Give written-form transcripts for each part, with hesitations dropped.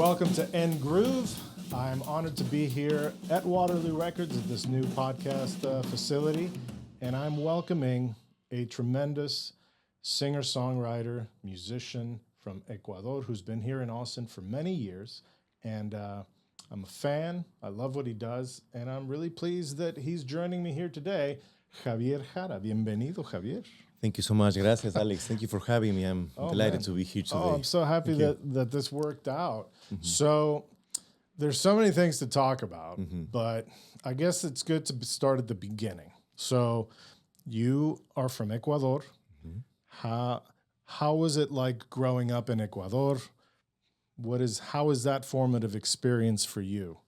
welcome to End Groove. I'm honored to be here at Waterloo Records at this new podcast facility, and I'm welcoming a tremendous singer-songwriter, musician from Ecuador who's been here in Austin for many years, and I'm a fan. I love what he does, and I'm really pleased that he's joining me here today. Javier Jara. Bienvenido, Javier. Thank you so much. Gracias, Alex. Thank you for having me. I'm delighted to be here today. Oh, I'm so happy that this worked out. Mm-hmm. So there's so many things to talk about, but I guess it's good to start at the beginning. So you are from Ecuador. Mm-hmm. How was it like growing up in Ecuador? How is that formative experience for you?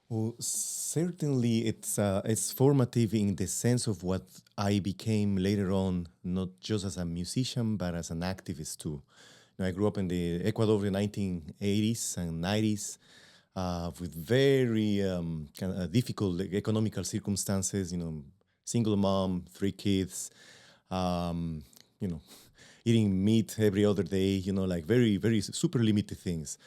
Well, certainly it's formative in the sense of what I became later on, not just as a musician, but as an activist too. I grew up in the Ecuador in the 1980s and 90s with very kind of difficult economical circumstances, single mom, 3 kids, eating meat every other day, like very, very super limited things.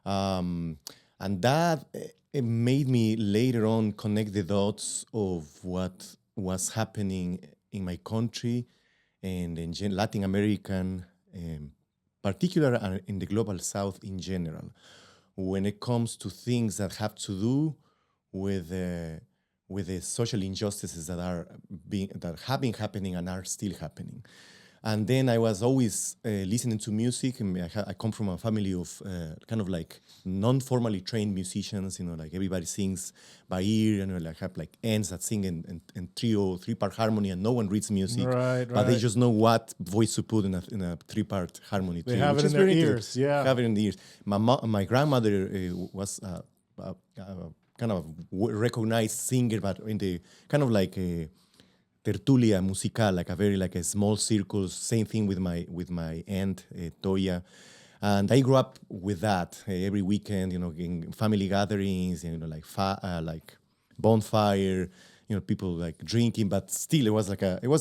And that it made me later on connect the dots of what was happening in my country and in Latin American, particularly in the global South in general, when it comes to things that have to do with the social injustices that have been happening and are still happening. And then I was always listening to music. I come from a family of kind of like non-formally trained musicians. Like everybody sings by ear, and like have like aunts that sing in three-part harmony, and no one reads music, but they just know what voice to put in a 3-part harmony. They have it in their ears. Yeah, have it in the ears. My grandmother was kind of recognized singer, but in the kind of like a tertulia musical, like a small circle. Same thing with my aunt Toya, and I grew up with that every weekend. In family gatherings, like bonfire. People like drinking, but still it was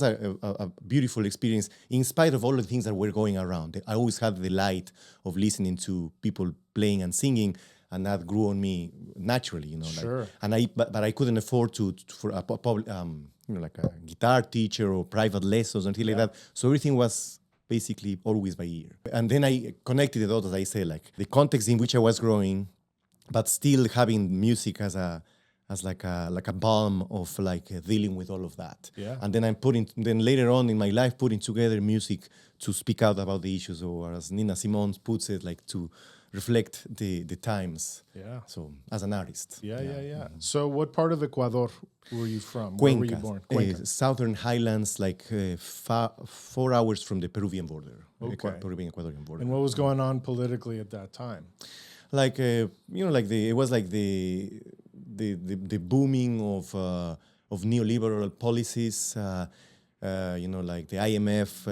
a beautiful experience. In spite of all the things that were going around, I always had the light of listening to people playing and singing. And that grew on me naturally, Sure. But I couldn't afford for a like a guitar teacher or private lessons or anything like that. So everything was basically always by ear. And then I connected the dots, as I say, like the context in which I was growing, but still having music as a balm of dealing with all of that. Yeah. And then later on in my life, putting together music to speak out about the issues, or as Nina Simone puts it, like to reflect the times. Yeah. So as an artist. Yeah. Mm-hmm. So what part of Ecuador were you from? Cuenca. Where were you born? Cuenca. Southern Highlands, 4 hours from the Peruvian border. Okay. Peruvian-Ecuadorian border. And what was going on politically at that time? It was like the booming of neoliberal policies. Like the IMF.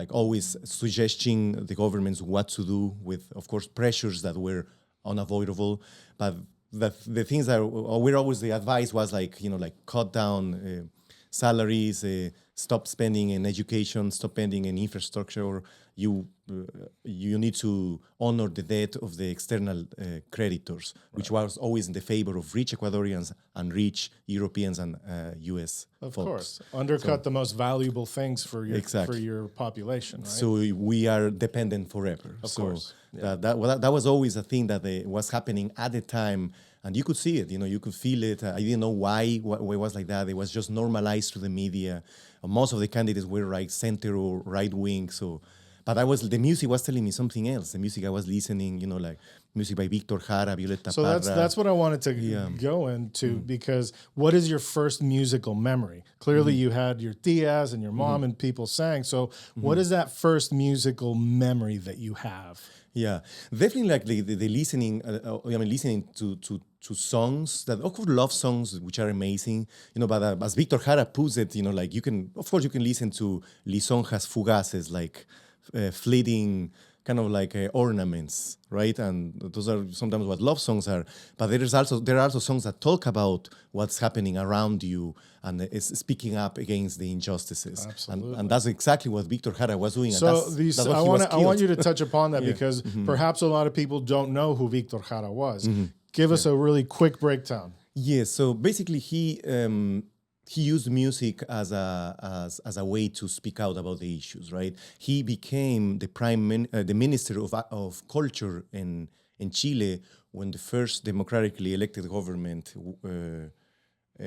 Always suggesting the governments what to do with, of course, pressures that were unavoidable. But the things that were always the advice was cut down salaries, stop spending in education, stop spending in infrastructure, or you need to honor the debt of the external creditors, which was always in the favor of rich Ecuadorians and rich Europeans and U.S. Of folks. course, undercut the most valuable things for your population. Right? So we are dependent forever. Of course, that was always a thing that was happening at the time. And you could see it, you could feel it. I didn't know why it was like that. It was just normalized through the media. Most of the candidates were center or right wing. But the music was telling me something else. The music I was listening, music by Javier Jara, Violeta So Parra. that's what I wanted to go into, because what is your first musical memory? Clearly you had your tias and your mom and people sang. So what is that first musical memory that you have? Yeah, definitely like the listening. Listening to songs that, of course, love songs, which are amazing. But as Víctor Jara puts it, you can listen to lisonjas fugaces, like fleeting kind of like ornaments, right? And those are sometimes what love songs are. But there are also songs that talk about what's happening around you and is speaking up against the injustices. Absolutely. And that's exactly what Victor Jara was doing. So and these, that's what I want you to touch upon that because Mm-hmm. perhaps a lot of people don't know who Victor Jara was. Give us a really quick breakdown. Yes. So basically, he used music as a way to speak out about the issues. Right. He became the minister of culture in Chile when the first democratically elected government.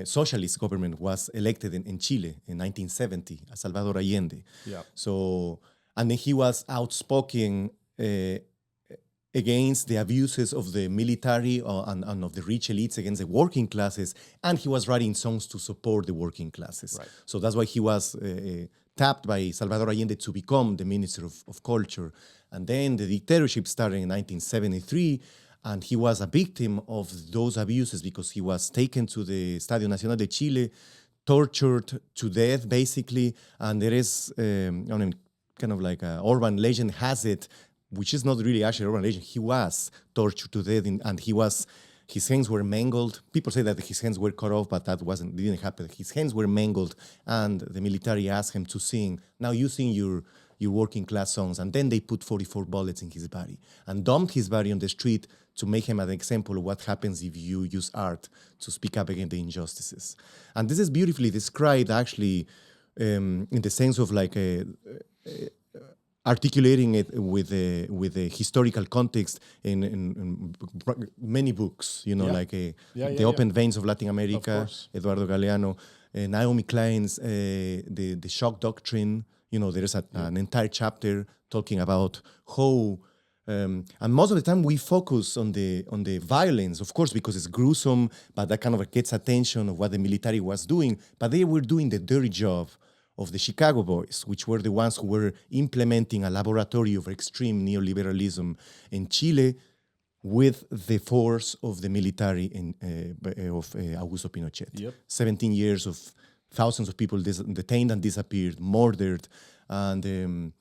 Socialist government was elected in Chile in 1970, Salvador Allende. Yeah. So, and then he was outspoken against the abuses of the military and of the rich elites against the working classes, and he was writing songs to support the working classes. Right. So that's why he was tapped by Salvador Allende to become the Minister of Culture. And then the dictatorship started in 1973, and he was a victim of those abuses because he was taken to the Estadio Nacional de Chile, tortured to death, basically. And there is, kind of like an urban legend has it, which is not really actually urban legend. He was tortured to death, and his hands were mangled. People say that his hands were cut off, but that didn't happen. His hands were mangled, and the military asked him to sing. Now you sing your working class songs, and then they put 44 bullets in his body and dumped his body on the street to make him an example of what happens if you use art to speak up against the injustices. And this is beautifully described, actually, in the sense of like articulating it with a historical context in many books, like The Open Veins of Latin America, Eduardo Galeano, Naomi Klein's the Shock Doctrine. There is an entire chapter talking about how, and most of the time we focus on the violence, of course, because it's gruesome, but that kind of gets attention of what the military was doing. But they were doing the dirty job of the Chicago Boys, which were the ones who were implementing a laboratory of extreme neoliberalism in Chile with the force of the military of Augusto Pinochet. Yep. 17 years of thousands of people detained and disappeared, murdered, and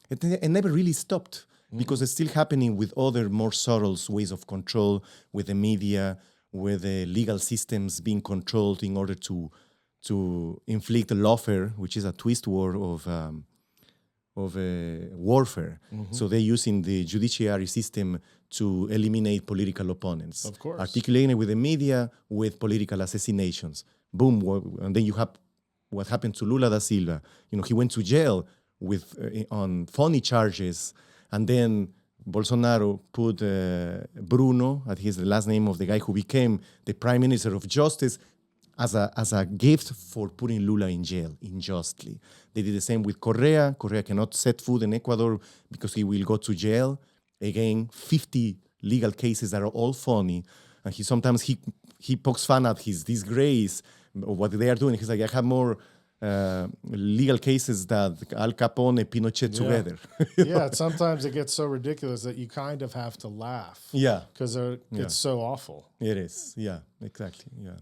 it never really stopped because it's still happening with other more subtle ways of control, with the media, with the legal systems being controlled in order to inflict lawfare, which is a twist word of warfare. So they're using the judiciary system to eliminate political opponents. Of course. Articulating it with the media, with political assassinations. Boom. And then you have what happened to Lula da Silva. He went to jail on phony charges, and then Bolsonaro put Bruno, that is the last name of the guy who became the Prime Minister of Justice, as a gift for putting Lula in jail unjustly. They did the same with Correa. Correa cannot set foot in Ecuador because he will go to jail. Again, 50 legal cases that are all phony. And he pokes fun at his disgrace of what they are doing. He's like, I have more legal cases that Al Capone, Pinochet together. Yeah, sometimes it gets so ridiculous that you kind of have to laugh. Yeah. Because it's so awful. It is. Yeah, exactly. Yeah.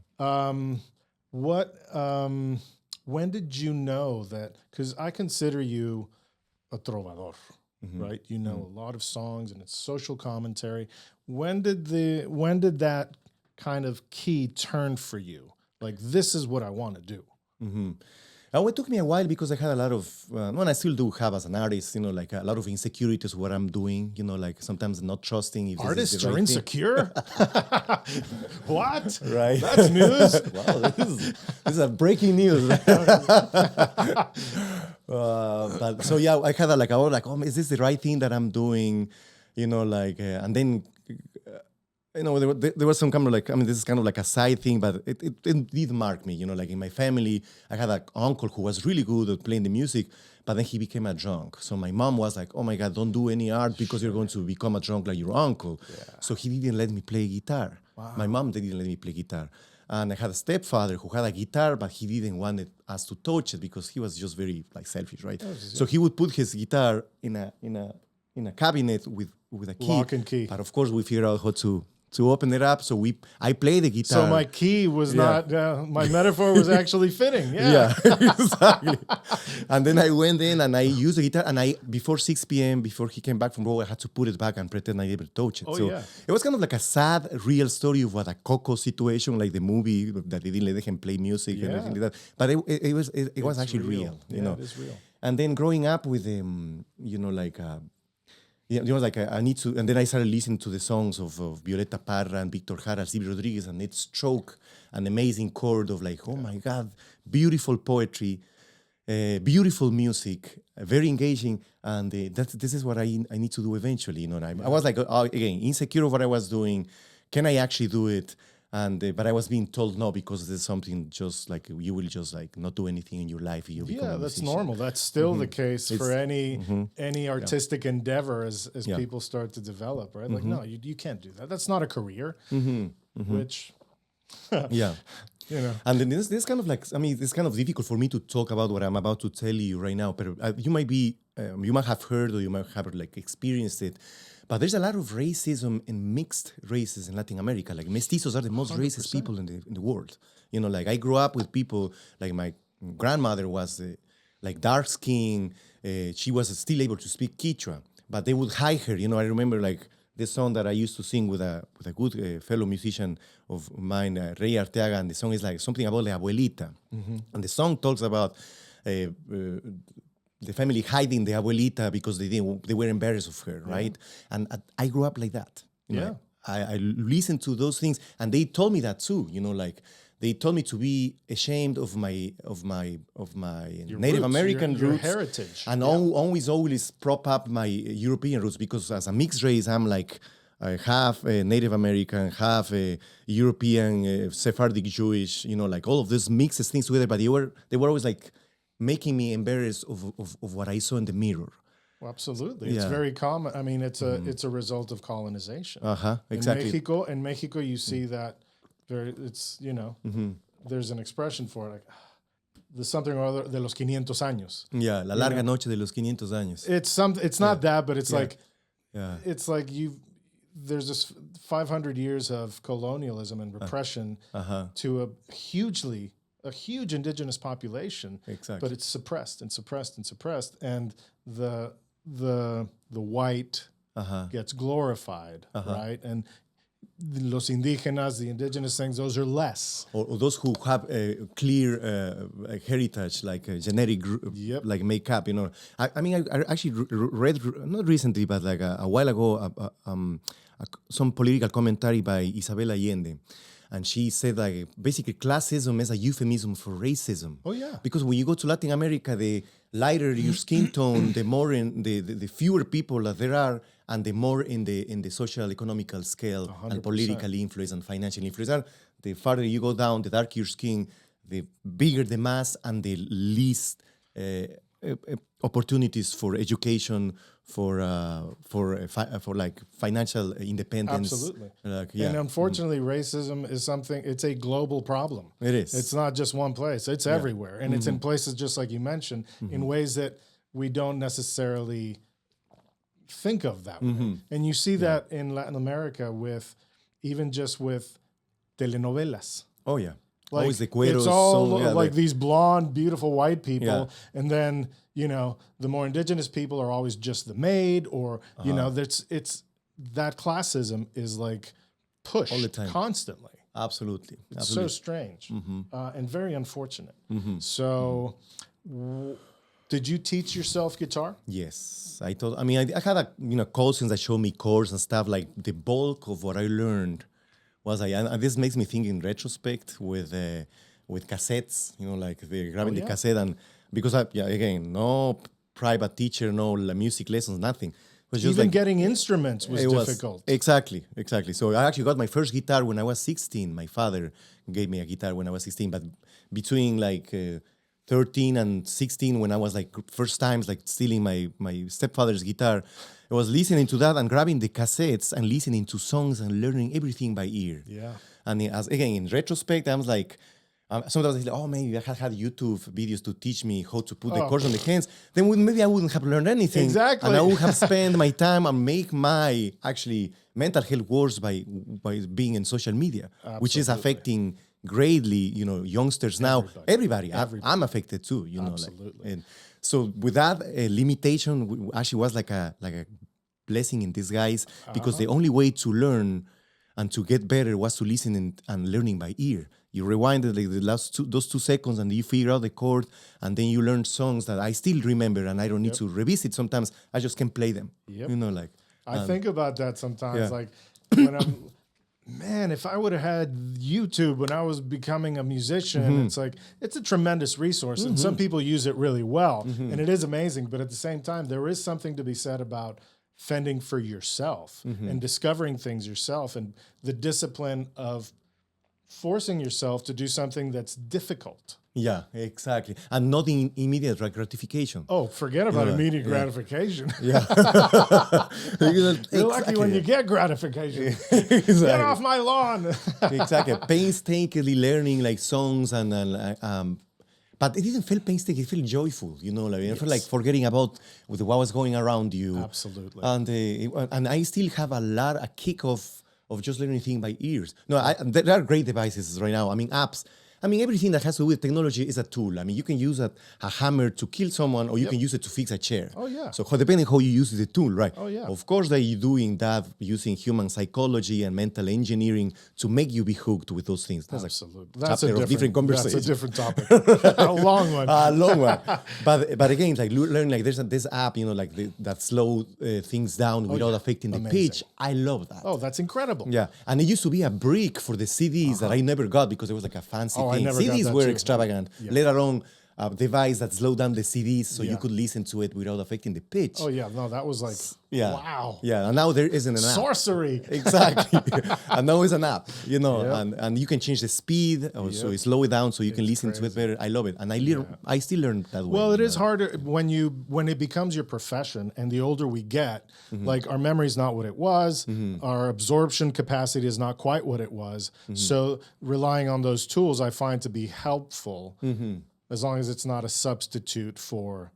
When did you know that? Because I consider you a trovador, right? You know a lot of songs and it's social commentary. When did that kind of key turn for you? Like, this is what I want to do. It took me a while because I had a lot of, I still do have as an artist, like a lot of insecurities what I'm doing, like sometimes not trusting if Artists this is the right are insecure? What? Right. That's news. Wow, this is a breaking news. But so yeah, I had is this the right thing that I'm doing? And then there was some kind of this is kind of like a side thing, but it did mark me, like in my family, I had an uncle who was really good at playing the music, but then he became a drunk. So my mom was like, oh my God, don't do any art because you're going to become a drunk like your uncle. Yeah. So he didn't let me play guitar. Wow. My mom didn't let me play guitar. And I had a stepfather who had a guitar, but he didn't want us to touch it because he was just very selfish, right? So he would put his guitar in a cabinet with a key. Lock and key. But of course we figured out how to to open it up. So I play the guitar. So my key was not, my metaphor was actually fitting. Yeah. Exactly. And then I went in and I used the guitar, and before 6 p.m., before he came back from work, I had to put it back and pretend I never touched it. Oh, so yeah. it was kind of like a sad, real story of what a Coco situation, like the movie that they didn't let him play music and everything like that. But it was actually real, you know. It is real. And then growing up with I need to, and then I started listening to the songs of Violeta Parra and Victor Jara, Silvio Rodriguez, and it struck an amazing chord of like, oh my God, beautiful poetry, beautiful music, very engaging, and this is what I need to do eventually. You know, I was like, again, insecure of what I was doing. Can I actually do it? And but I was being told no, because there's something just like you will just like not do anything in your life. You become a that's musician. normal. That's still the case for any artistic endeavor as people start to develop, right? Like, no, you can't do that. That's not a career. Which, yeah. you know. And then this kind of like, I mean, it's kind of difficult for me to talk about what I'm about to tell you right now. But you might have heard, or you might have like experienced it. But there's a lot of racism and mixed races in Latin America. Like mestizos are the most 100%. Racist people in the world. You know, like I grew up with people, like my grandmother was like dark skin. She was still able to speak Quechua, but they would hide her. You know, I remember like the song that I used to sing with a good fellow musician of mine, Rey Arteaga, and the song is like something about la abuelita. And the song talks about the family hiding the abuelita because they were embarrassed of her, right? And I grew up like that. You know, I listened to those things, and they told me that too. You know, like they told me to be ashamed of my Your Native roots, American your roots, heritage, and always prop up my European roots, because as a mixed race, I'm like half Native American, half European, Sephardic Jewish. You know, like all of these mixes things together. But they were always like making me embarrassed of what I saw in the mirror. Well, absolutely. It's very common. I mean, it's a result of colonization. Exactly. In Mexico, you see that it's, you know, there's an expression for it, like there's something or other de los 500 años. Yeah, la larga noche de los 500 años. It's not that, but it's like there's this 500 years of colonialism and repression to a huge indigenous population, but it's suppressed and suppressed and suppressed, and the white gets glorified, right? And los indígenas, the indigenous things, those are less. Or those who have a clear heritage, like a genetic like makeup, you know. I mean, I actually read, not recently, but like a while ago, some political commentary by Isabel Allende. And she said, like, basically, classism is a euphemism for racism. Oh, yeah. Because when you go to Latin America, the lighter your skin tone, the more the fewer people that there are, and the more in the social economical scale 100%. And political influence and financial influence are. The farther you go down, the darker your skin, the bigger the mass, and the least opportunities for education, for like financial independence. Absolutely. Yeah. And unfortunately, racism is something, it's a global problem. It is. It's not just one place. It's everywhere. And it's in places, just like you mentioned, in ways that we don't necessarily think of that way. And you see that in Latin America with telenovelas. Oh, yeah. Like, always the cueros. It's all like these blonde, beautiful white people. And then, you know, the more indigenous people are always just the maid, or, you know, it's that classism is like pushed all the time, constantly. Absolutely. It's so strange and very unfortunate. So did you teach yourself guitar? Yes. I had cousins that showed me chords and stuff. Like the bulk of what I learned was and this makes me think in retrospect with cassettes, you know, like the grabbing the cassette, and because again, no private teacher, no music lessons, nothing. It was just even like, getting instruments was difficult. Exactly. So I actually got my first guitar when I was 16. My father gave me a guitar when I was 16, but between like 13 and 16, when I was like first times like stealing my stepfather's guitar, I was listening to that and grabbing the cassettes and listening to songs and learning everything by ear. Yeah. And in retrospect, I was like, sometimes I was like, oh, maybe I had YouTube videos to teach me how to put the chords on the hands. Then maybe I wouldn't have learned anything. Exactly. And I would have spent my time and make my mental health worse by being in social media, which is Absolutely. affecting greatly, youngsters now. Everybody. I'm affected too, Absolutely. and so with that limitation, actually was like a blessing in disguise because the only way to learn and to get better was to listen and learning by ear. You rewind it like those 2 seconds and you figure out the chord and then you learn songs that I still remember and I don't need to revisit. Sometimes I just can play them. Yep. I Um, think about that sometimes. yeah. Like when man, if I would have had YouTube when I was becoming a musician, it's a tremendous resource. And some people use it really well. And it is amazing. But at the same time, there is something to be said about fending for yourself and discovering things yourself and the discipline of forcing yourself to do something that's difficult. Yeah, exactly. And not in immediate gratification. Oh, forget about immediate gratification. Yeah. You're lucky when you get gratification. Exactly. Get off my lawn. Exactly. Painstakingly learning like songs but it didn't feel painstaking. It felt joyful, it felt like forgetting about what was going around you. Absolutely. And I still have a kick of just learning things by ears. No, there are great devices right now. I mean, apps. I mean, everything that has to do with technology is a tool. I mean, you can use a hammer to kill someone, or you can use it to fix a chair. Oh, yeah. So depending how you use the tool, right? Oh, yeah. Of course, they're doing that using human psychology and mental engineering to make you be hooked with those things. That's Absolutely. a chapter of different conversation. That's a different topic. A long one. A long one. But again, it's like learn like there's this app, that slow things down without affecting the pitch. I love that. Oh, that's incredible. Yeah, and it used to be a brick for the CDs that I never got because it was like a fancy Oh, I thing. never got CDs that were too. extravagant, let alone a device that slowed down the CDs so you could listen to it without affecting the pitch. Oh, yeah. No, that was like, wow. Yeah, and now there isn't an app. Sorcery. Exactly. And now it's an app, and you can change the speed, so you slow it down so you can listen to it better. I love it. And I still learn that way. Well, it is harder when it becomes your profession, and the older we get, like our memory's not what it was, our absorption capacity is not quite what it was. So relying on those tools I find to be helpful, as long as it's not a substitute for.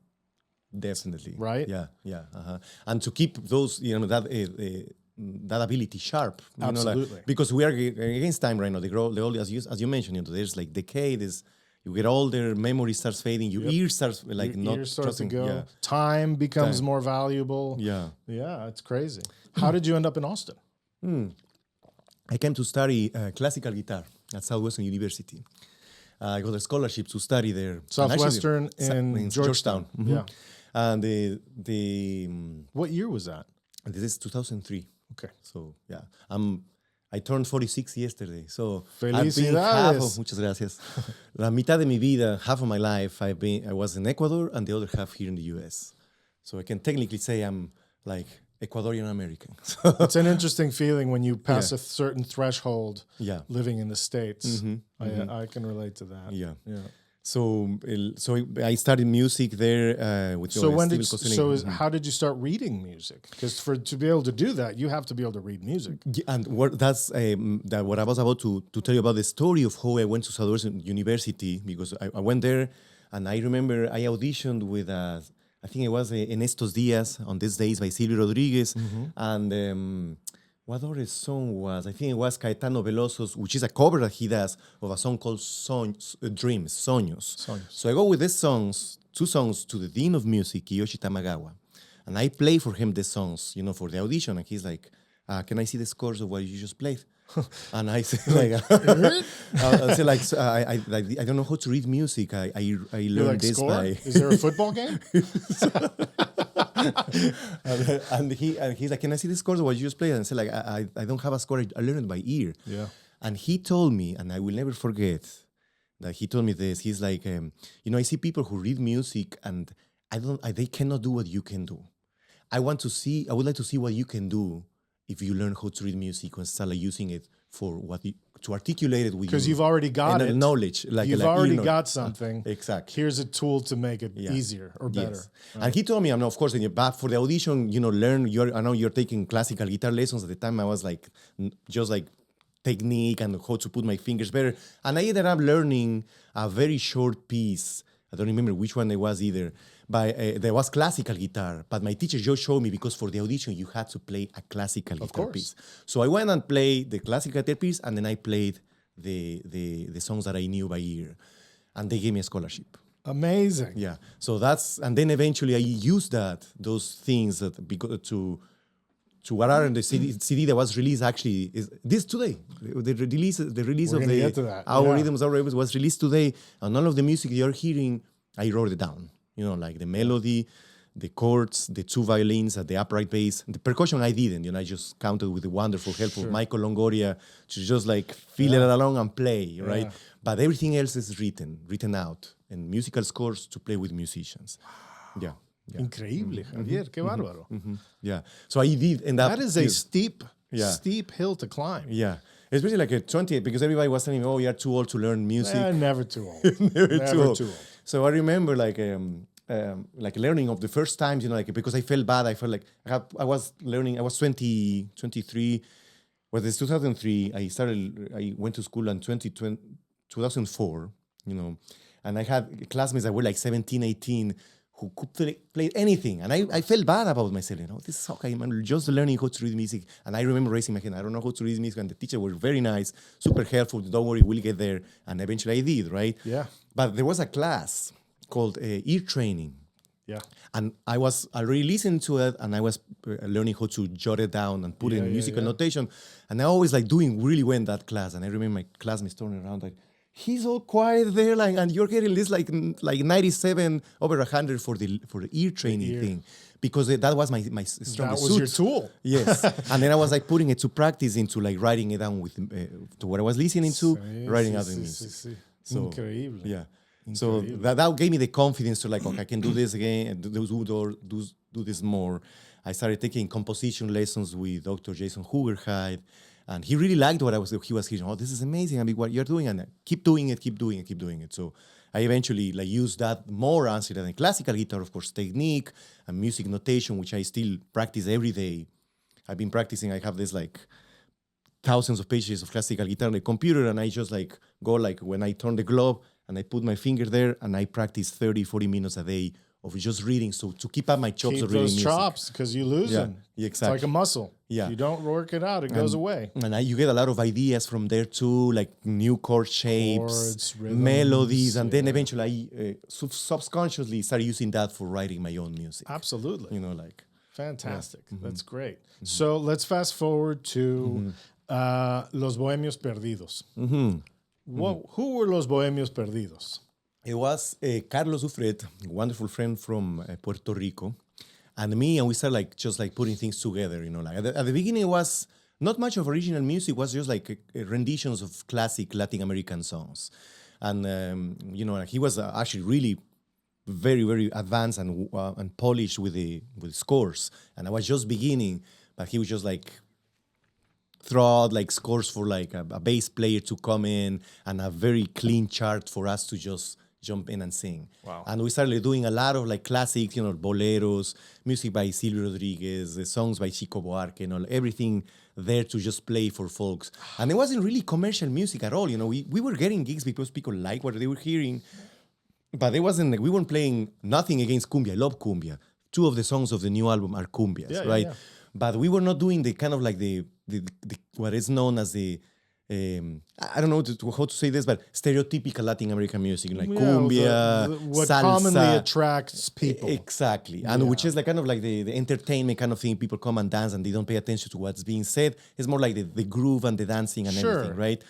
Definitely. Right? Yeah. And to keep those, that ability sharp. Absolutely. Because we are against time right now. The older, as you mentioned, there's like decay. You get older, memory starts fading. Your ear starts like Your not ears start to trusting. go. Yeah. Time becomes more valuable. Yeah. Yeah, it's crazy. How did you end up in Austin? I came to study classical guitar at Southwestern University. I got a scholarship to study there. Southwestern in Georgetown. Mhm. Yeah. And What year was that? this is 2003. Okay. So yeah, I turned 46 yesterday. So I've been Felicidades. muchas gracias. La mitad de mi vida, half of my life, I was in Ecuador, and the other half here in the U.S. So I can technically say I'm like Ecuadorian American. It's an interesting feeling when you pass a certain threshold living in the States. I can relate to that. Yeah. Yeah. So I started music there. How did you start reading music? Because to be able to do that, you have to be able to read music. And what I was about to tell you about the story of how I went to Southwestern University, because I went there and I remember I auditioned with I think it was En Estos Días, On These Days by Silvio Rodriguez, and what other song was? I think it was Caetano Veloso's, which is a cover that he does of a song called Dreams, Sueños. So I go with these two songs to the Dean of Music, Kiyoshi Tamagawa, and I play for him the songs, for the audition, and he's like, can I see the scores of what you just played? And I say I don't know how to read music. I learned this score? by. Is there a football game? and he's like, can I see the scores of what you just played? And I said like, I don't have a score. I learned it by ear. Yeah. And he told me, and I will never forget that he told me this. He's like, I see people who read music and they cannot do what you can do. I would like to see what you can do if you learn how to read music and start using it for to articulate it with because you've already got it. Knowledge. You've already got something. Exactly. Here's a tool to make it easier or better. Yes. And he told me, of course, for the audition, learn. I know you're taking classical guitar lessons. At the time, I was like, just like technique and how to put my fingers better. And I ended up learning a very short piece. I don't remember which one it was either. there was classical guitar, but my teacher just showed me because for the audition you had to play a classical guitar piece. So I went and played the classical guitar piece, and then I played the songs that I knew by ear, and they gave me a scholarship. Amazing. Yeah. So and then eventually I used those things to what are in the CD that was released actually is this today. The release We're of get to that. Our Rhythms, Our Rebels was released today, and all of the music you're hearing, I wrote it down. Like the melody, the chords, the two violins, the upright bass, the percussion I didn't. I just counted with the wonderful help of Michael Longoria to just like feel it along and play, right? But everything else is written out, and musical scores to play with musicians. Yeah. Yeah. Increíble, Javier. Qué bárbaro. Yeah. So I did end up... That is a steep hill to climb. Yeah. Especially like at 28, because everybody was telling me, oh, you're too old to learn music. Never too old. never too old. Too old. So I remember like learning of the first times, because I felt bad. I felt like I was learning. I was 23. Well, this 2003. I went to school in 2004, and I had classmates that were like 17, 18, who could play anything. And I felt bad about myself. This is okay, I'm just learning how to read music. And I remember raising my hand, I don't know how to read music. And the teacher was very nice, super helpful. Don't worry, we'll get there. And eventually I did, right? Yeah. But there was a class called ear training. Yeah. And I was already listening to it, and I was learning how to jot it down and put in musical notation. And I always doing really well in that class. And I remember my classmates turning around like, he's all quiet there, and you're getting this like 97 over 100 for the ear training thing, because that was my strongest That was suit. your tool. Yes, and then I was putting it to practice into writing it down with to what I was listening to, writing out the music. So, increíble. Yeah. So that gave me the confidence to okay, I can do this again and do this more. I started taking composition lessons with Dr. Jason Hugerheid. And he really liked what he was hearing. Oh, this is amazing. What you're doing. And keep doing it. So I eventually used that more answer than classical guitar, of course, technique and music notation, which I still practice every day. I've been practicing. I have this thousands of pages of classical guitar on the computer, and I just go when I turn the globe and I put my finger there, and I practice 30, 40 minutes a day of just reading, so to keep up my chops of reading music. Keep those chops, because you lose them. Yeah, exactly. It's like a muscle. Yeah. If you don't work it out, it goes away. And you get a lot of ideas from there too, like new chord shapes, Chords, rhythms, melodies, and then eventually I subconsciously started using that for writing my own music. Absolutely. Fantastic. That's great. So let's fast forward to Los Bohemios Perdidos. Who were Los Bohemios Perdidos? It was Carlos Ufret, a wonderful friend from Puerto Rico, and me, and we started just putting things together. At the beginning, it was not much of original music. It was just renditions of classic Latin American songs, and he was actually really very, very advanced and polished with scores. And I was just beginning, but he was just throw out scores for a bass player to come in, and a very clean chart for us to just jump in and sing. Wow. And we started doing a lot of classics, boleros, music by Silvio Rodriguez, songs by Chico Buarque, everything there to just play for folks. And it wasn't really commercial music at all. We were getting gigs because people liked what they were hearing, but it wasn't we weren't playing nothing against cumbia. I love cumbia. 2 of the songs of the new album are cumbias, right? Yeah. But we were not doing the kind of the what is known as the I don't know how to say this, but stereotypical Latin American music, cumbia, what salsa. Commonly attracts people. Exactly. And which is kind of the entertainment kind of thing. People come and dance and they don't pay attention to what's being said. It's more like the groove and the dancing and everything, right?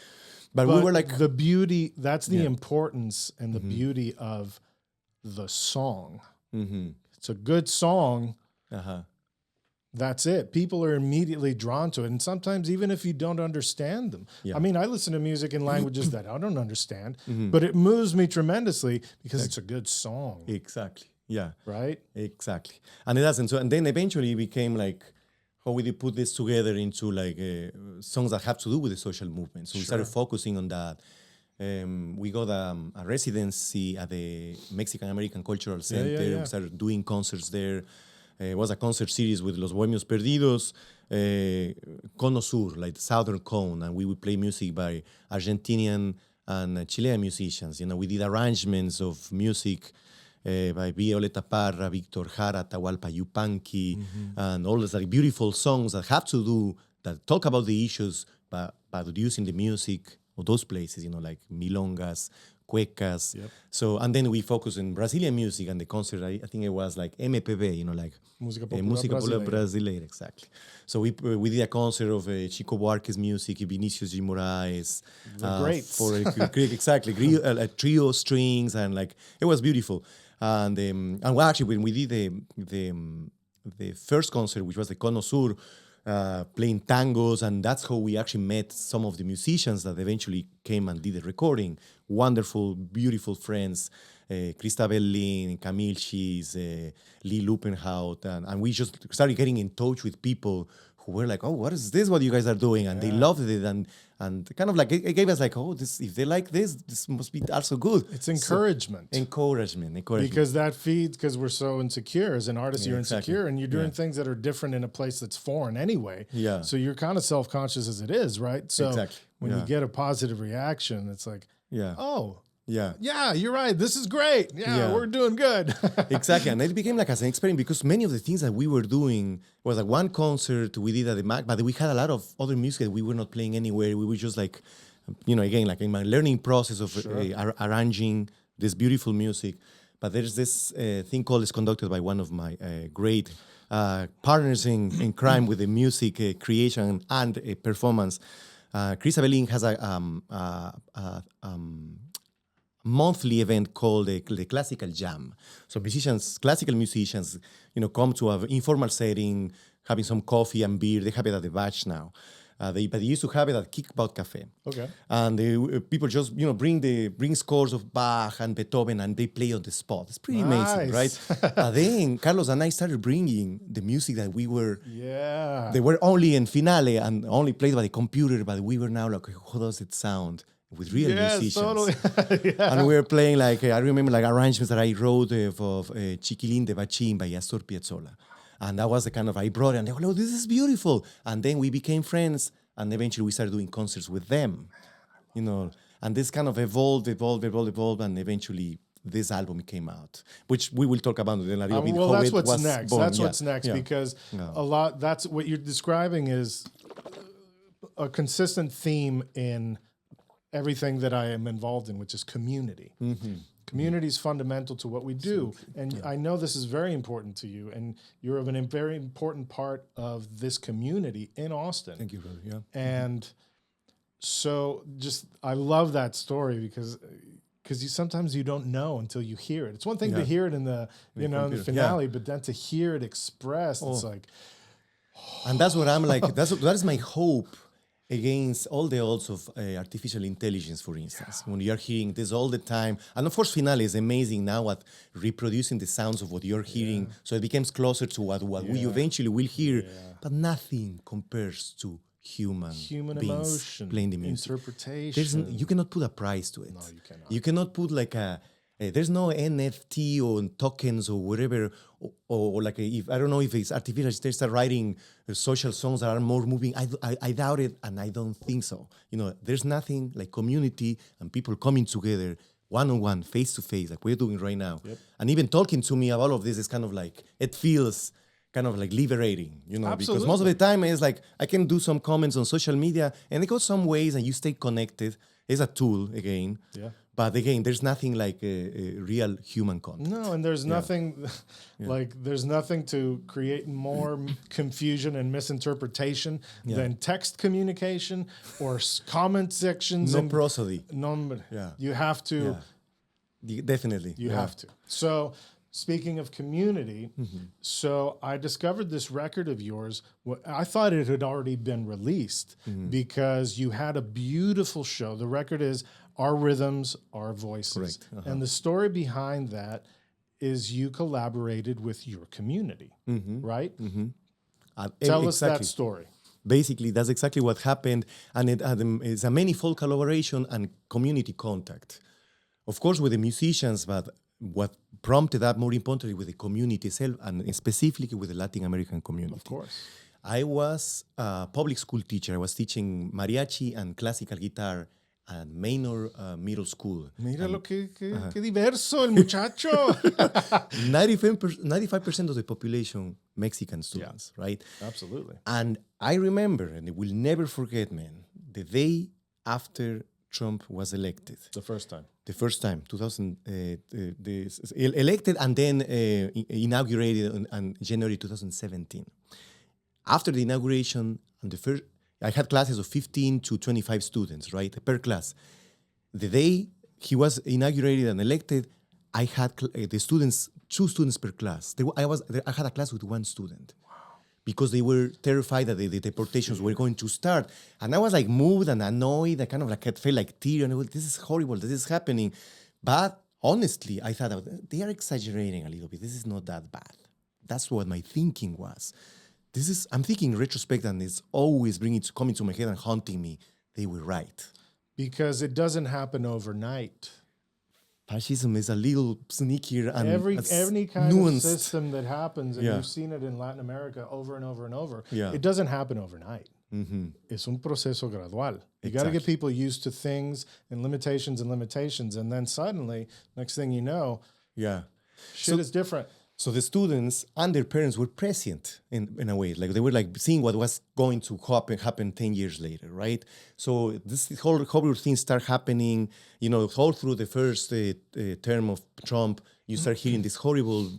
But we were the beauty, that's the importance and the beauty of the song. It's a good song. That's it. People are immediately drawn to it. And sometimes even if you don't understand them. I mean, I listen to music in languages that I don't understand, but it moves me tremendously because it's a good song. Exactly. Yeah. Right? Exactly. And it doesn't. So, and then eventually it became how would you put this together into songs that have to do with the social movement. So we started focusing on that. We got a residency at the Mexican American Cultural Center. We started doing concerts there. It was a concert series with Los Bohemios Perdidos, Cono Sur, the Southern Cone, and we would play music by Argentinian and Chilean musicians. We did arrangements of music by Violeta Parra, Victor Jara, Tahualpa Yupanqui, and all those like beautiful songs that have to do, that talk about the issues, but using the music of those places, like milongas, cuecas. Yep. So, and then we focus on Brazilian music, and the concert, I think it was like MPB, like Música Popular Música Popular Brasileira. Brasileira, exactly. So we did a concert of Chico Buarque's music, Vinicius G. Moraes. The greats. For exactly, trio strings, and like it was beautiful. And well, actually, when we did the first concert, which was the Cono Sur, playing tangos, and that's how we actually met some of the musicians that eventually came and did the recording. Wonderful, beautiful friends, Christabel Lin, Camille Schies, Lee Lupenhout, and we just started getting in touch with people who were like, oh, what is this, what you guys are doing? And they loved it, and kind of like, it gave us like, oh, this, if they like this must be also good. It's encouragement. Encouragement. Because that feeds, because we're so insecure. As an artist, you're exactly. insecure, and you're doing things that are different in a place that's foreign anyway. Yeah. So you're kind of self-conscious as it is, right? So Exactly. when you get a positive reaction, it's like, oh, yeah, you're right. This is great. Yeah. We're doing good. Exactly. And it became like as an experiment, because many of the things that we were doing was like one concert we did at the Mac, but we had a lot of other music that we were not playing anywhere. We were just like, again, like in my learning process of arranging this beautiful music. But there's this thing called, is conducted by one of my great partners in crime with the music creation and performance. Chris Abelin has a monthly event called the Classical Jam. So classical musicians, come to an informal setting, having some coffee and beer. They have it at the Batch now. But they used to have it at Kickbout Cafe. Okay. And people just, bring scores of Bach and Beethoven, and they play on the spot. It's pretty amazing, right? But then Carlos and I started bringing the music that we were... Yeah. They were only in finale and only played by the computer, but we were now like, how does it sound with real musicians? Totally. And we were playing like, I remember like arrangements that I wrote of Chiquilín de Bachín by Astor Piazzolla. And that was the kind of, I brought it, and they were like, oh, this is beautiful. And then we became friends, and eventually we started doing concerts with them, and this kind of evolved, and eventually this album came out, which we will talk about in a little bit. Well, that's what's next. Born. That's what's next, because that's what you're describing is a consistent theme in everything that I am involved in, which is community. Mm-hmm. Community is fundamental to what we do. And I know this is very important to you, and you're a very important part of this community in Austin. Thank you, brother. Yeah. And so I love that story, because sometimes you don't know until you hear it. It's one thing to hear it in the in the finale, but then to hear it expressed, it's like... And that's what I'm like, that is my hope against all the odds of artificial intelligence, for instance. When you're hearing this all the time. And of course, Finale is amazing now at reproducing the sounds of what you're hearing. So it becomes closer to what we eventually will hear. But nothing compares to human emotion, playing the music. Interpretation. You cannot put a price to it. No, you cannot. You cannot put like there's no NFT or tokens or whatever, or like if I don't know if it's artificial. They start writing social songs that are more moving. I doubt it, and I don't think so. There's nothing like community and people coming together one-on-one, face-to-face, like we're doing right now. Yep. And even talking to me about all of this is kind of like, it feels kind of like liberating, because most of the time it's like I can do some comments on social media and they go some ways and you stay connected. It's a tool again. Yeah. But again, there's nothing like a real human contact. No, and there's nothing there's nothing to create more confusion and misinterpretation than text communication or comment sections. No prosody. You have to. Definitely. You have to. So, speaking of community, so I discovered this record of yours. I thought it had already been released because you had a beautiful show. The record is Our Rhythms, Our Voices. Correct. And the story behind that is you collaborated with your community, right? Tell us that story. Basically, that's exactly what happened. And it's a manifold collaboration and community contact. Of course, with the musicians, but what prompted that more importantly with the community itself, and specifically with the Latin American community. Of course. I was a public school teacher. I was teaching mariachi and classical guitar and Manor Middle School. Mira lo que diverso el muchacho. 95% of the population Mexican students, right? Absolutely. And I remember, and I will never forget, man, the day after Trump was elected. The first time. The first time, elected and then inaugurated on January 2017. After the inauguration, I had classes of 15 to 25 students, right, per class. The day he was inaugurated and elected, I had the students, 2 students per class. I had a class with 1 student. Because they were terrified that the deportations were going to start. And I was like moved and annoyed. I kind of like felt like tear. And I was, this is horrible. This is happening. But honestly, I thought they are exaggerating a little bit. This is not that bad. That's what my thinking was. I'm thinking in retrospect, and it's always coming to my head and haunting me. They were right. Because it doesn't happen overnight. Fascism is a little sneakier and any kind nuanced. of system that happens, and you've seen it in Latin America over and over and over, Yeah. it doesn't happen overnight. Mm-hmm. Es un proceso gradual. You got to get people used to things and limitations, and then suddenly, next thing you know, shit is different. So the students and their parents were prescient in a way, like they were like seeing what was going to happen 10 years later, right? So this whole thing start happening, all through the first term of Trump, you start hearing this horrible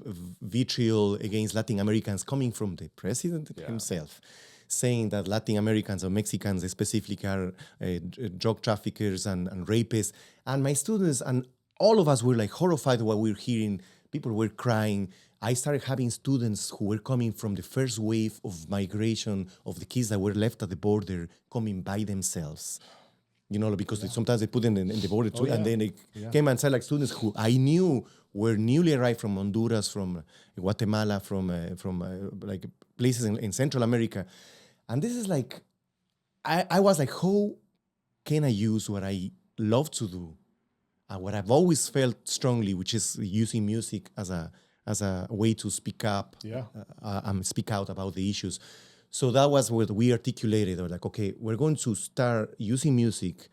vitriol against Latin Americans coming from the president himself, saying that Latin Americans or Mexicans specifically are drug traffickers and rapists. And my students and all of us were like horrified what we were hearing. People were crying. I started having students who were coming from the first wave of migration of the kids that were left at the border coming by themselves. Because sometimes they put them in the border too, and then they came and said like students who I knew were newly arrived from Honduras, from Guatemala, from like places in Central America. And this is like, I was like, how can I use what I love to do? What I've always felt strongly, which is using music as a way to speak up, speak out about the issues. So that was what we articulated. Or like, okay, we're going to start using music,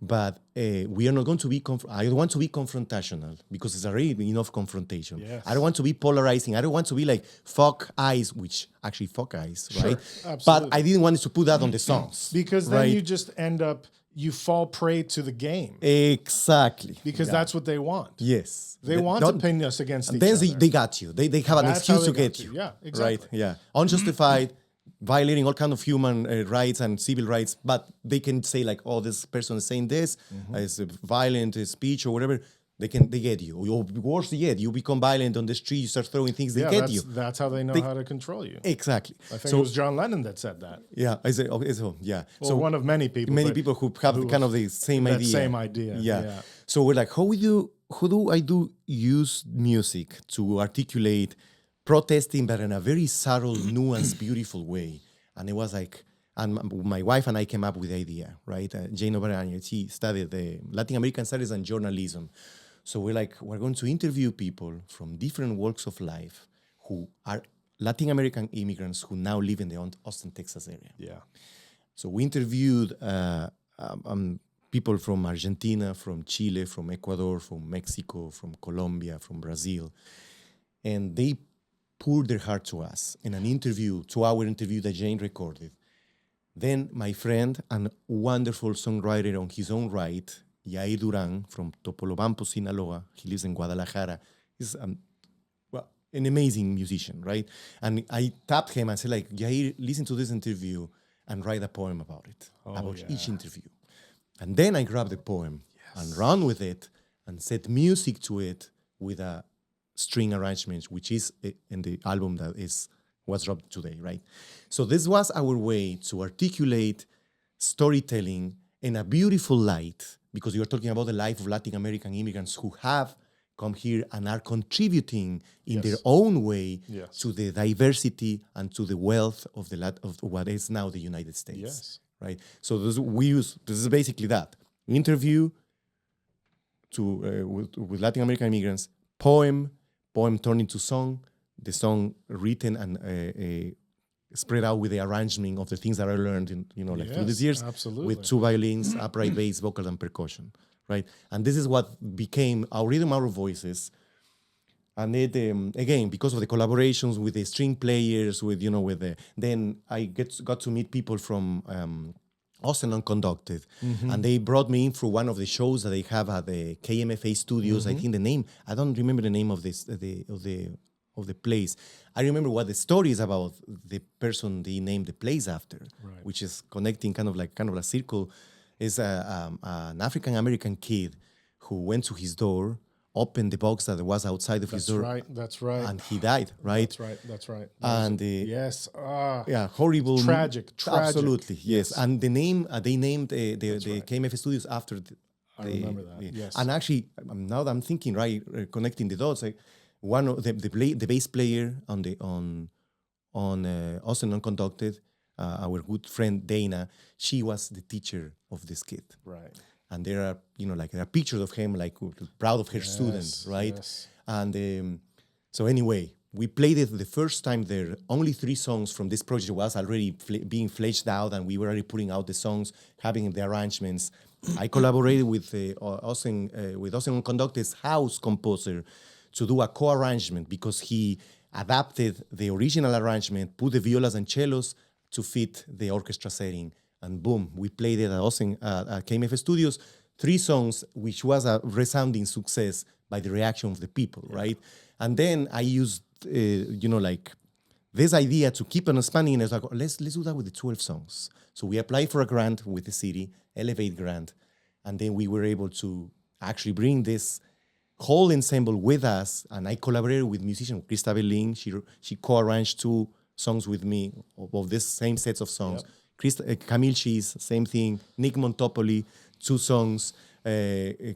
but we are not going to be. I don't want to be confrontational because it's already enough confrontation. Yes. I don't want to be polarizing. I don't want to be like fuck eyes, which actually fuck eyes, right? Absolutely. But I didn't want to put that on the songs because then you just end up. You fall prey to the game. Exactly. Because that's what they want. Yes. They want to pin us against each other. Then they got you. They have an excuse to get you. Yeah, exactly. Right? Yeah. Unjustified, violating all kind of human rights and civil rights, but they can say like, oh, this person is saying this, it's a violent speech or whatever. They get you. Or worse yet, you become violent on the street, you start throwing things, they get you. That's how they know how to control you. Exactly. I think it was John Lennon that said that. Yeah, yeah. Well, so one of many people. Many people who have kind of the same idea. Same idea. Yeah. So we're like, how do I use music to articulate protesting, but in a very subtle, nuanced, beautiful way? And it was like, and my wife and I came up with the idea, right? Jane O'Brien, she studied the Latin American studies and journalism. So we're going to interview people from different walks of life who are Latin American immigrants who now live in the Austin, Texas area. Yeah. So we interviewed people from Argentina, from Chile, from Ecuador, from Mexico, from Colombia, from Brazil. And they poured their heart to us in an interview, 2-hour interview that Jane recorded. Then my friend and wonderful songwriter on his own right, Yair Duran from Topolobampo, Sinaloa. He lives in Guadalajara. He's an amazing musician, right? And I tapped him and said, like, Yair, listen to this interview and write a poem about it, each interview. And then I grabbed the poem and ran with it and set music to it with a string arrangement, which is in the album that was dropped today, right? So this was our way to articulate storytelling in a beautiful light, because you are talking about the life of Latin American immigrants who have come here and are contributing in their own way to the diversity and to the wealth of what is now the United States, right? So this is basically that interview with Latin American immigrants, poem turned into song, the song written and spread out with the arrangement of the things that I learned in, through these years, absolutely. with 2 violins, upright bass, vocal, and percussion, right? And this is what became our rhythm, our voices. And it, again, because of the collaborations with the string players, then I got to meet people from Austin Unconducted, and they brought me in for one of the shows that they have at the KMFA studios. I think the name, I don't remember the name of the place. I remember what the story is about. The person they named the place after, Right. which is connecting kind of a circle, is an African American kid who went to his door, opened the box that was outside of his door. That's right. And he died, right? That's right. And yes. yeah, horrible. Tragic. Absolutely, yes. And the name, they named the right. KMF studios after I remember that, yes. And actually, now that I'm thinking, right, connecting the dots, like one of the bass player on Austin Unconducted, our good friend Dana, she was the teacher of this kid. Right. And there are, there are pictures of him, proud of her students, right? Yes. And so anyway, we played it the first time there. Only 3 songs from this project was already being fleshed out, and we were already putting out the songs, having the arrangements. I collaborated with Austin Unconducted's house composer to do a co-arrangement because he adapted the original arrangement, put the violas and cellos to fit the orchestra setting. And boom, we played it at KMF Studios, 3 songs, which was a resounding success by the reaction of the people, right? And then I used, this idea to keep on expanding. And I was like, let's do that with the 12 songs. So we applied for a grant with the city, Elevate grant, and then we were able to actually bring this whole ensemble with us. And I collaborated with musician Christabel Ling. She co-arranged 2 songs with me of this same sets of songs. Yep. Camille Cheese, same thing. Nick Montopoli, 2 songs.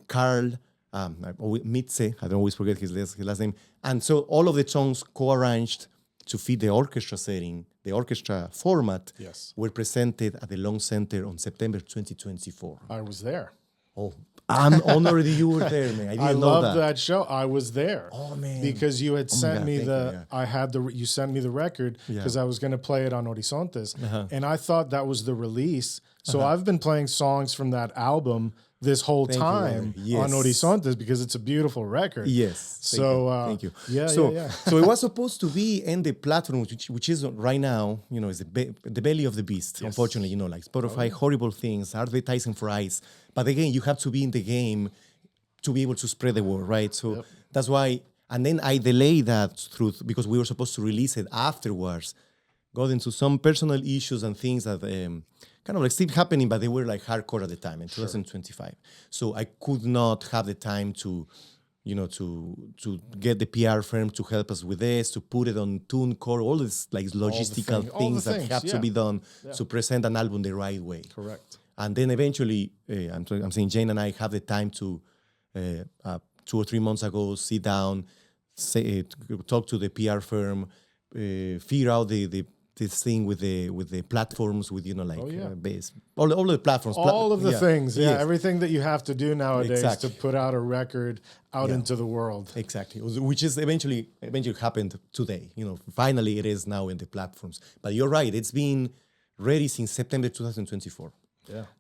Carl Mitze, I don't always forget his last name. And so all of the songs co-arranged to fit the orchestra setting, the orchestra format, were presented at the Long Center on September 2024. I was there. Oh, I'm honored that you were there, man. I didn't know loved that show. I was there. Oh, man. Because you had sent me you sent me the record because I was going to play it on Horizontes. And I thought that was the release. So I've been playing songs from that album this whole time on Horizontes because it's a beautiful record. Yes. Thank you. So it was supposed to be in the platform, which is right now, is the belly of the beast. Yes. Unfortunately, like Spotify, horrible things, advertising for eyes. But again, you have to be in the game to be able to spread the word, right? So that's why. And then I delayed that because we were supposed to release it afterwards. Got into some personal issues and things that kind of still happening, but they were hardcore at the time in 2025. So I could not have the time to get the PR firm to help us with this, to put it on TuneCore, all these logistical things that have to be done to present an album the right way. Correct. And then eventually, I'm saying Jane and I have the time to 2 or 3 months ago sit down, talk to the PR firm, figure out this thing with the platforms, with base, all the platforms, all of the things, everything that you have to do nowadays to put out a record out into the world. Exactly, which is eventually happened today. Finally it is now in the platforms. But you're right, it's been ready since September 2024.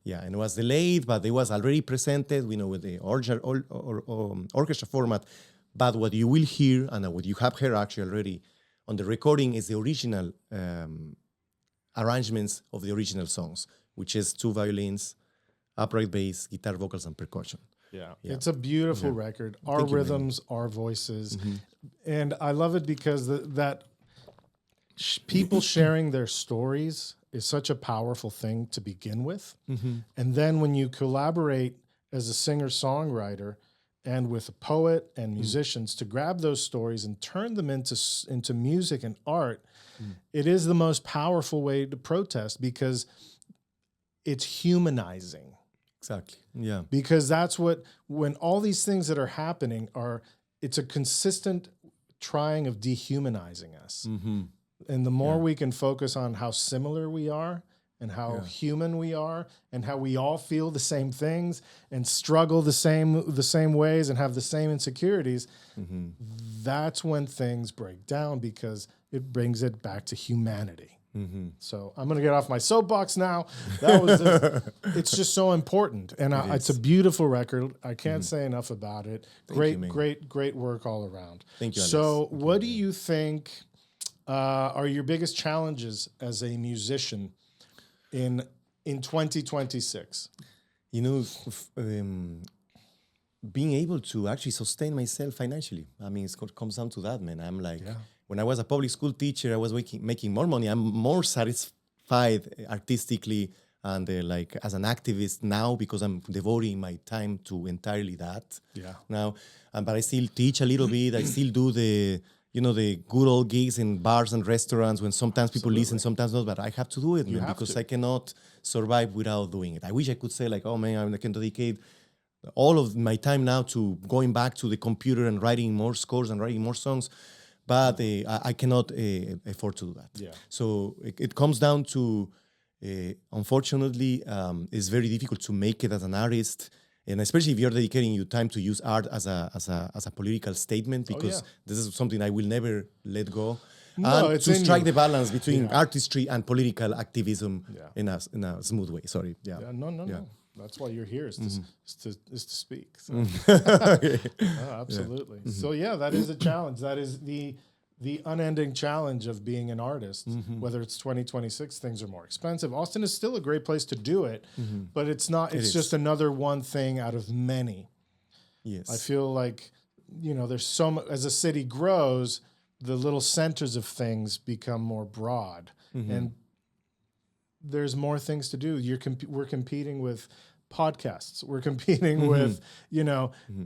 Yeah, and it was delayed, but it was already presented, with the orchestra format. But what you will hear, and what you have heard actually already on the recording, is the original arrangements of the original songs, which is 2 violins, upright bass, guitar, vocals, and percussion. Yeah. It's a beautiful record. Our rhythms, our voices. And I love it because people sharing their stories is such a powerful thing to begin with. And then when you collaborate as a singer-songwriter and with a poet and musicians to grab those stories and turn them into music and art, it is the most powerful way to protest because it's humanizing. Exactly. Yeah. Because that's when all these things that are happening it's a consistent trying of dehumanizing us. And the more we can focus on how similar we are and how human we are and how we all feel the same things and struggle the same ways and have the same insecurities, that's when things break down because it brings it back to humanity. So I'm going to get off my soapbox now. That was it's just so important. And it's a beautiful record. I can't say enough about it. Great work all around. Thank you, Alex. So what do you think are your biggest challenges as a musician in 2026? You know, being able to actually sustain myself financially. I mean, it comes down to that, man. I'm like, when I was a public school teacher, I was making more money. I'm more satisfied artistically and like as an activist now because I'm devoting my time to entirely that. Now, but I still teach a little bit. I still do the good old gigs in bars and restaurants when sometimes people listen, sometimes not, but I have to do it, man, because I cannot survive without doing it. I wish I could say like, oh man, I can dedicate all of my time now to going back to the computer and writing more scores and writing more songs, but I cannot afford to do that. So it comes down to, unfortunately, it's very difficult to make it as an artist, and especially if you're dedicating your time to use art as a political statement, because this is something I will never let go. No, and to strike the balance between artistry and political activism in a smooth way. Sorry. No. That's why you're here, is to speak. So. Absolutely. So that is a challenge. That is the unending challenge of being an artist. Whether it's 2026, things are more expensive. Austin is still a great place to do it, but it's not. It's just another one thing out of many. Yes. I feel like there's so much, as a city grows, the little centers of things become more broad, and there's more things to do. We're competing with podcasts. We're competing with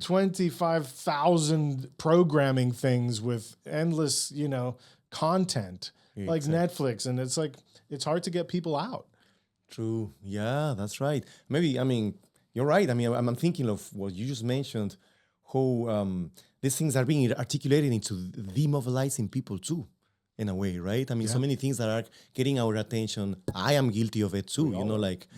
25,000 programming things with endless content like Netflix, and it's like it's hard to get people out. True. Yeah, that's right. Maybe you're right. I mean, I'm thinking of what you just mentioned, how these things are being articulated into demobilizing people too, in a way, right? I mean, so many things that are getting our attention. I am guilty of it too.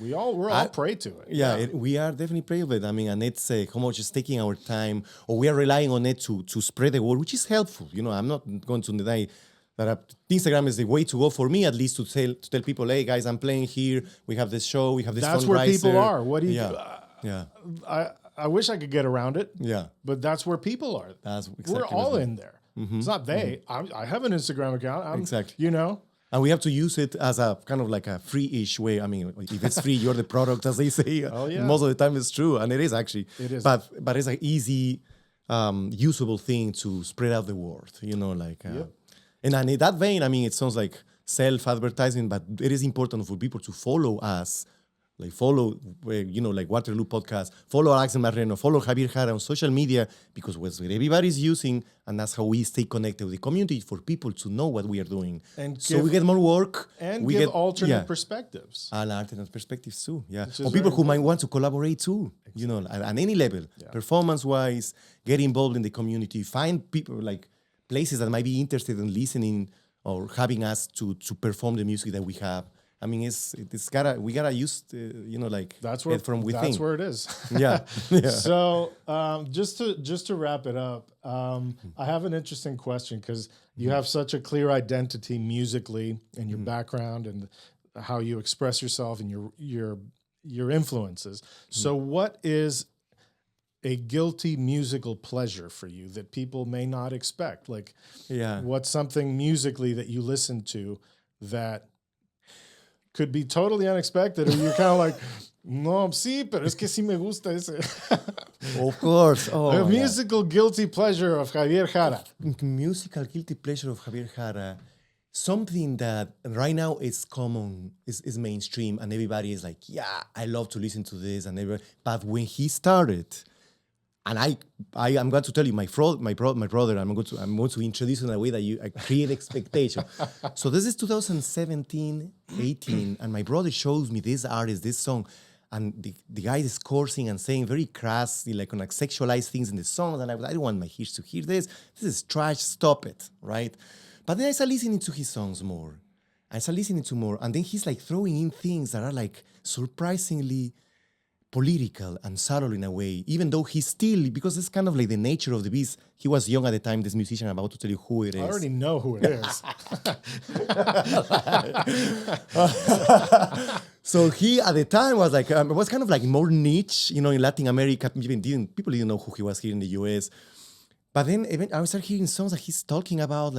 We're all prey to it. We are definitely prey of it. I mean, and it's how much is taking our time, or we are relying on it to spread the word, which is helpful. I'm not going to deny that Instagram is the way to go for me, at least to tell people, hey guys, I'm playing here. We have this show. We have this. That's fundraiser. where people are. What do you? I wish I could get around it. But that's where people are. That's exactly we're all in there. It's not they. I have an Instagram account. Exactly. And we have to use it as a kind of like a free-ish way. I mean, if it's free, you're the product, as they say. Most of the time it's true. And it is actually. It is. But it's an easy, usable thing to spread out the word, And in that vein, I mean, it sounds like self-advertising, but it is important for people to follow us. Like follow, like Waterloo Podcast, follow Alex and Marrero, follow Javier Jara on social media, because what everybody's using, and that's how we stay connected with the community, for people to know what we are doing. And so we get more work. And we give alternate perspectives. And alternate perspectives too, Or people who might want to collaborate too, at any level, performance-wise, get involved in the community, find people, like places that might be interested in listening or having us to perform the music that we have. I mean, we gotta use that's where, it from within. That's where it is. So just to wrap it up, I have an interesting question, because you have such a clear identity musically and your background and how you express yourself and your influences. So what is a guilty musical pleasure for you that people may not expect? Like, what's something musically that you listen to that could be totally unexpected, or you're kind of like, no, sí, pero es que sí me gusta ese. Of course. The musical guilty pleasure of Javier Jara. Musical guilty pleasure of Javier Jara. Something that right now is common, is mainstream, and everybody is like, I love to listen to this. But when he started, and I'm going to tell you, my brother, I'm going to introduce in a way that I create expectation. So this is 2017, 18, and my brother shows me this artist, this song, and the guy is coursing and saying very crassly, like sexualized things in the songs, and I don't want my ears to hear this. This is trash. Stop it, right? But then I start listening to his songs more. And then he's like throwing in things that are like surprisingly political and subtle in a way, even though he's still, because it's kind of like the nature of the beast. He was young at the time, this musician. I'm about to tell you who it is. I already know who it is. So he at the time was like, it was kind of like more niche, in Latin America. People didn't know who he was here in the US. But then I started hearing songs that he's talking about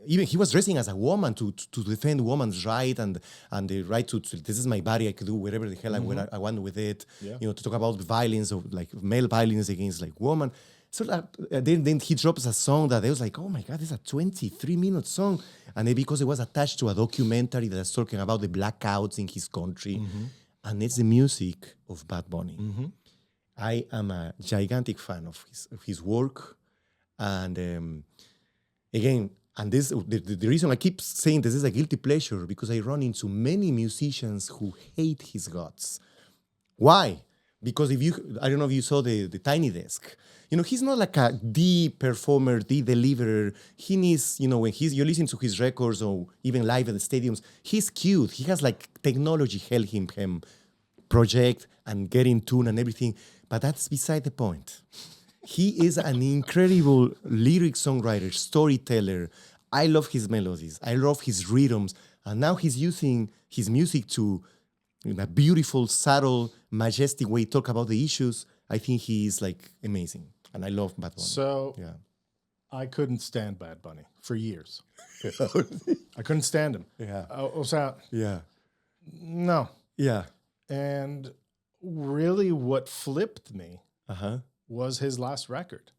even he was dressing as a woman to defend woman's right and the right to this is my body, I could do whatever the hell I want with it. Yeah. To talk about violence of like male violence against like woman. So then he drops a song that I was like, oh my God, this is a 23-minute song. And then because it was attached to a documentary that's talking about the blackouts in his country. And it's the music of Bad Bunny. I am a gigantic fan of his work. And again, and this the reason I keep saying this is a guilty pleasure because I run into many musicians who hate his guts. Why? Because I don't know if you saw the Tiny Desk. He's not like a the performer, the deliverer. He needs, when you listen to his records or even live at the stadiums, he's cute. He has like technology help him project and get in tune and everything. But that's beside the point. He is an incredible lyric songwriter, storyteller. I love his melodies. I love his rhythms. And now he's using his music to, in a beautiful, subtle, majestic way, talk about the issues. I think he is like amazing. And I love Bad Bunny. So yeah. I couldn't stand Bad Bunny for years. I couldn't stand him. Yeah. Yeah. No. Yeah. And really what flipped me was his last record.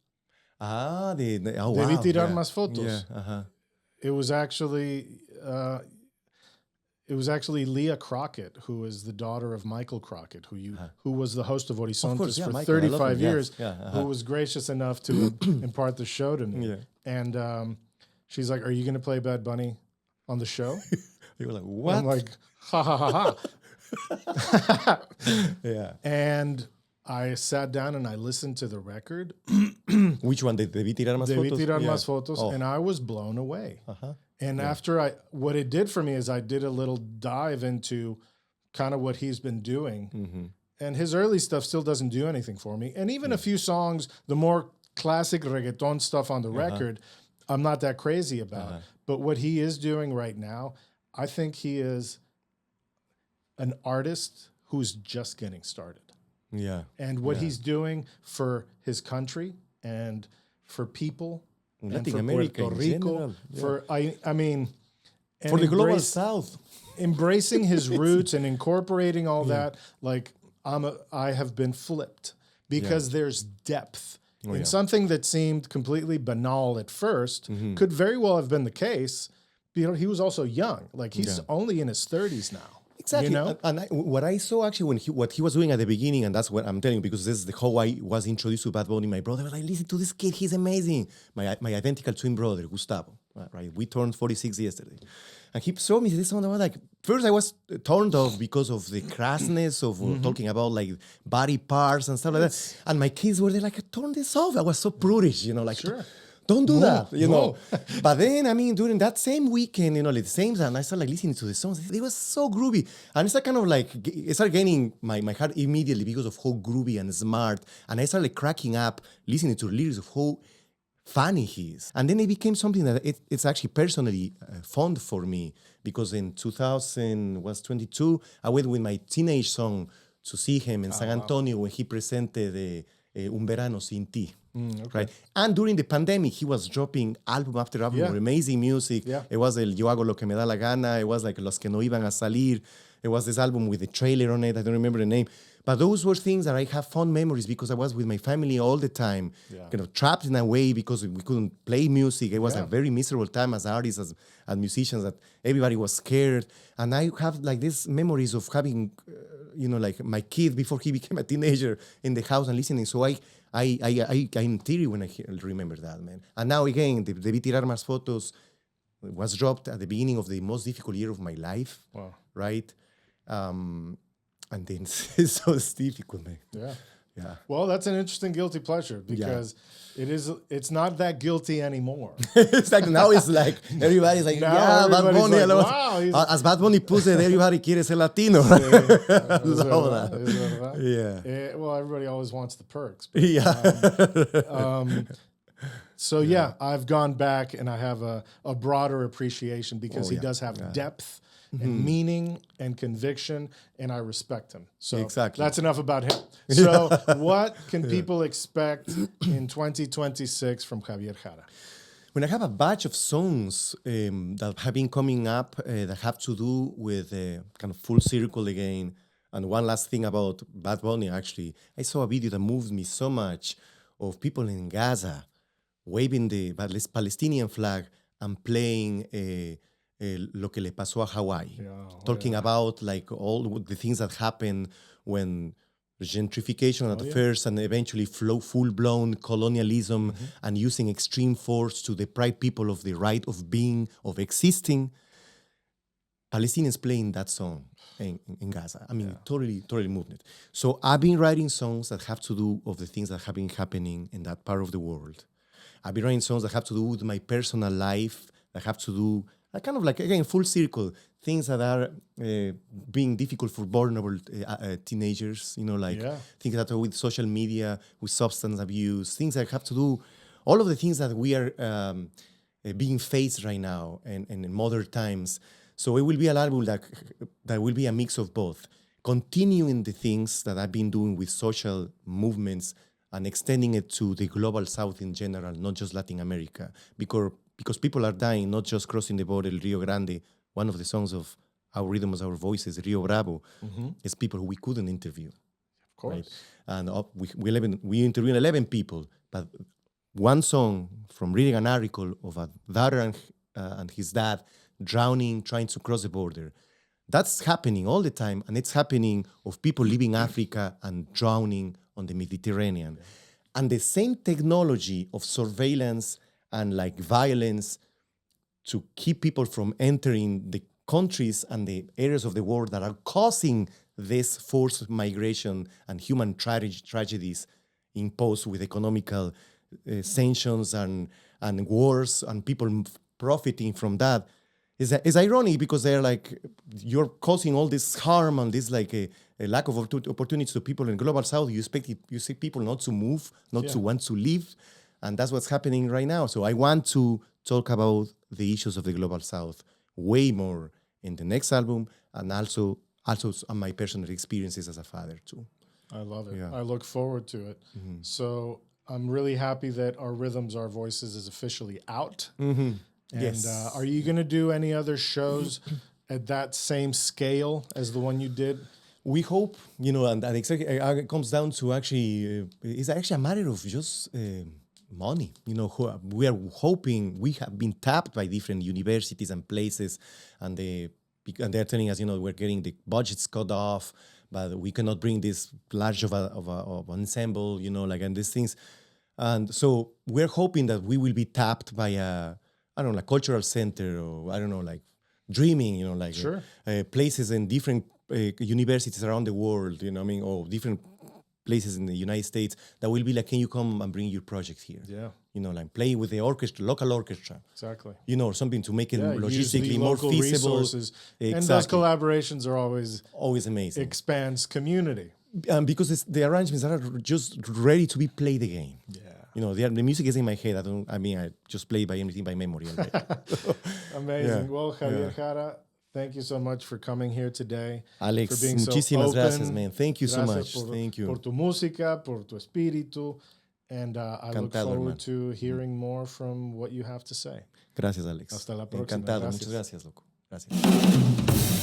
Wow. Debí tirar más fotos. Yeah. It was actually Leah Crockett, who is the daughter of Michael Crockett, who was the host of Horizontes for Michael, 35 years, Yeah. who was gracious enough to impart the show to me. Yeah. And she's like, "Are you going to play Bad Bunny on the show?" You were like, what? I'm like, ha ha ha ha. Yeah. And I sat down and I listened to the record. Which one? Debí tirar más Debí fotos? tirar Yeah. más fotos, Oh. and I was blown away. And after what it did for me is I did a little dive into kind of what he's been doing. And his early stuff still doesn't do anything for me. And even a few songs, the more classic reggaeton stuff on the record, I'm not that crazy about. But what he is doing right now, I think he is an artist who's just getting started. Yeah. And what he's doing for his country and for people and Latin for America Puerto in Rico, general, for I mean, and for the global South. embracing his roots and incorporating all that, like I have been flipped because there's depth in something that seemed completely banal at first. Could very well have been the case. He was also young, like he's only in his 30s now. Exactly. And what I saw actually what he was doing at the beginning, and that's what I'm telling you, because this is how I was introduced to Bad Bunny. My brother was like, listen to this kid, he's amazing. My identical twin brother, Gustavo, right? We turned 46 yesterday. And he showed me this song. I was like, first I was turned off because of the crassness of talking about like body parts and stuff like that. And my kids were there like, turn this off. I was so prudish, like, Sure. Don't do that, know. But then, during that same weekend, like the same time, I started like listening to the songs. It was so groovy. And it's like kind of like, it started gaining my heart immediately because of how groovy and smart. And I started like cracking up, listening to the lyrics of how funny he is. And then it became something that it's actually personally fond for me because in 2022, I went with my teenage son to see him in San Antonio when he presented Un Verano Sin Ti. Right, and during the pandemic, he was dropping album after album of amazing music. It was el Yo Hago Lo Que Me Da La Gana. It was like Los Que No Iban A Salir. It was this album with a trailer on it. I don't remember the name. But those were things that I have fond memories because I was with my family all the time, trapped in a way because we couldn't play music. It was a very miserable time as artists, as musicians, that everybody was scared. And I have like these memories of having, like my kid before he became a teenager in the house and listening. So I'm teary when I remember that, man. And now again, Debí Tirar Más Fotos was dropped at the beginning of the most difficult year of my life, right? And then it's so difficult, man. Yeah. Well, that's an interesting guilty pleasure because it's not that guilty anymore. It's like now it's like everybody's like, Now yeah, Bad everybody's Bunny. like, I love wow, he's- as Bad Bunny puts it, everybody quiere ser Latino. Es Love verdad, that. es verdad. Yeah. Well, everybody always wants the perks. But, Yeah. so yeah, I've gone back and I have a broader appreciation because he does have depth and meaning and conviction, and I respect him. So Exactly. that's enough about him. So what can people expect in 2026 from Javier Jara? When I have a batch of songs that have been coming up that have to do with kind of full circle again. And one last thing about Bad Bunny, actually, I saw a video that moved me so much of people in Gaza waving the Palestinian flag and playing Lo que le pasó a Hawaii, talking about like all the things that happen when gentrification at first and eventually full-blown colonialism and using extreme force to deprive people of the right of being, of existing. Palestinians playing that song in Gaza. I mean, totally moved it. So I've been writing songs that have to do with the things that have been happening in that part of the world. I've been writing songs that have to do with my personal life, that have to do kind of like, again, full circle, things that are being difficult for vulnerable teenagers, things that are with social media, with substance abuse, things that have to do, all of the things that we are being faced right now and in modern times. So it will be an album that will be a mix of both, continuing the things that I've been doing with social movements and extending it to the global South in general, not just Latin America, because people are dying, not just crossing the border, Rio Grande. One of the songs of Our Rhythms, Our Voices, Rio Bravo, is people who we couldn't interview. Of course. Right? And we interviewed 11 people, but one song from reading an article of a daughter and his dad drowning, trying to cross the border. That's happening all the time, and it's happening of people leaving Africa and drowning on the Mediterranean. Yeah. And the same technology of surveillance and like violence to keep people from entering the countries and the areas of the world that are causing this forced migration and human tragedies imposed with economical sanctions and wars and people profiting from that is ironic because they're like, you're causing all this harm and this like a lack of opportunities to people in global South. You see people not to move, not to want to live. And that's what's happening right now. So I want to talk about the issues of the global South way more in the next album and also on my personal experiences as a father too. I love it. Yeah. I look forward to it. So I'm really happy that Our Rhythms, Our Voices is officially out. And yes. Are you going to do any other shows at that same scale as the one you did? We hope, and exactly it comes down to actually, it's actually a matter of just money. We are hoping, we have been tapped by different universities and places, and they're telling us, we're getting the budgets cut off, but we cannot bring this large of an ensemble, and these things. And so we're hoping that we will be tapped by like cultural center or like dreaming, Sure. Places in different universities around the world, or different places in the United States that will be like, can you come and bring your project here? Yeah. Like play with the orchestra, local orchestra. Exactly. Or something to make it logistically more feasible. Resources. Exactly. And those collaborations are always amazing. Expands community. Because the arrangements are just ready to be played again. Yeah. The music is in my head. I just play everything by memory. Amazing. Yeah. Well, Javier Jara, thank you so much for coming here today. Alex, for being muchísimas so gracias, man. Thank you so much. Thank you. Por tu música, por tu espíritu. And I look forward to hearing more from what you have to say. Gracias, Alex. Hasta la próxima. Encantado. Gracias. Muchas gracias, loco. Gracias.